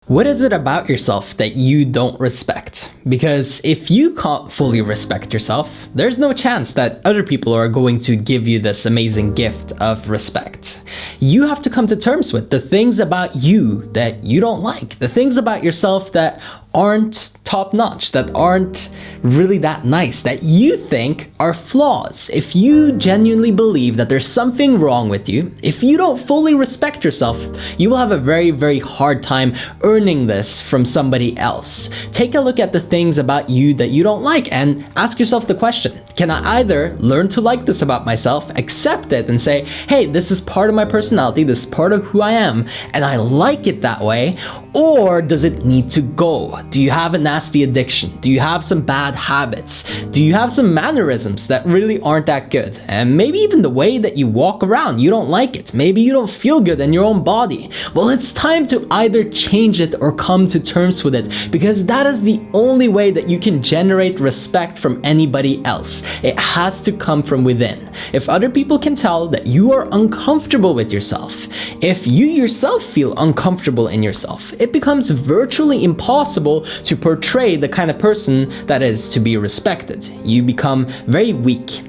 What is it about yourself that you don't respect? Because if you can't fully respect yourself, there's no chance that other people are going to give you this amazing gift of respect. You have to come to terms with the things about you that you don't like, the things about yourself that aren't top-notch, that aren't really that nice, that you think are flaws. If you genuinely believe that there's something wrong with you, if you don't fully respect yourself, you will have a very, very hard time earning this from somebody else. Take a look at the things about you that you don't like and ask yourself the question, can I either learn to like this about myself, accept it and say, hey, this is part of my personality, this is part of who I am, and I like it that way, or does it need to go? Do you have a nasty addiction? Do you have some bad habits? Do you have some mannerisms that really aren't that good? And maybe even the way that you walk around, you don't like it. Maybe you don't feel good in your own body. Well, it's time to either change it or come to terms with it, because that is the only way that you can generate respect from anybody else. It has to come from within. If other people can tell that you are uncomfortable with yourself, if you yourself feel uncomfortable in yourself, it becomes virtually impossible to portray the kind of person that is to be respected. You become very weak.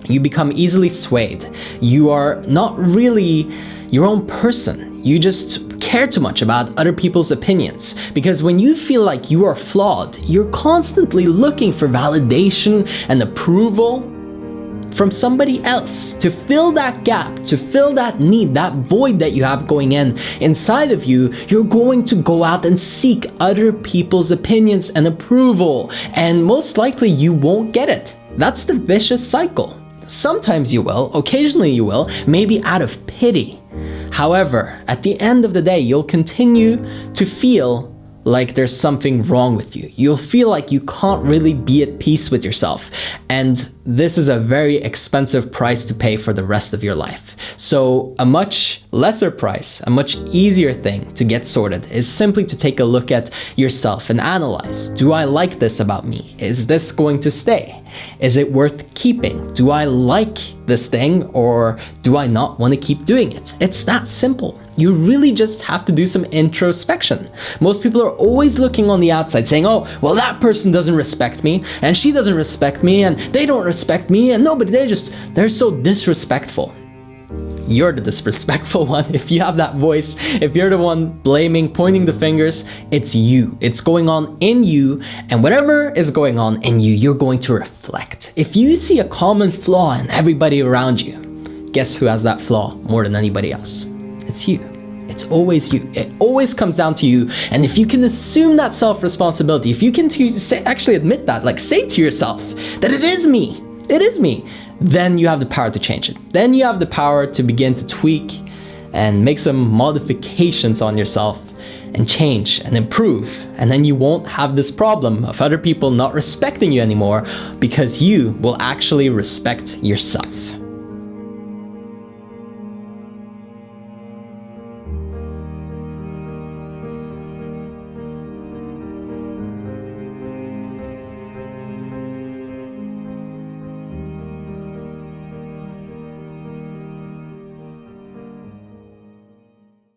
You become easily swayed. You are not really your own person. You just care too much about other people's opinions, because when you feel like you are flawed, you're constantly looking for validation and approval from somebody else to fill that gap, to fill that need, that void that you have going inside of you. You're going to go out and seek other people's opinions and approval, and most likely you won't get it. That's the vicious cycle. Sometimes you will, occasionally you will, maybe out of pity. However, at the end of the day, you'll continue to feel like there's something wrong with you. You'll feel like you can't really be at peace with yourself. And this is a very expensive price to pay for the rest of your life. So a much lesser price, a much easier thing to get sorted is simply to take a look at yourself and analyze. Do I like this about me? Is this going to stay? Is it worth keeping? Do I like this thing, or do I not want to keep doing it? It's that simple. You really just have to do some introspection. Most people are always looking on the outside saying, oh, well, that person doesn't respect me, and she doesn't respect me, and they don't respect me, and nobody, they're so disrespectful. You're the disrespectful one. If you have that voice, if you're the one blaming, pointing the fingers, it's you. It's going on in you, and whatever is going on in you, you're going to reflect. If you see a common flaw in everybody around you, guess who has that flaw more than anybody else? It's you. It's always you. It always comes down to you. And if you can assume that self-responsibility, if you can actually admit that, like say to yourself that it is me, then you have the power to change it. Then you have the power to begin to tweak and make some modifications on yourself and change and improve. And then you won't have this problem of other people not respecting you anymore, because you will actually respect yourself.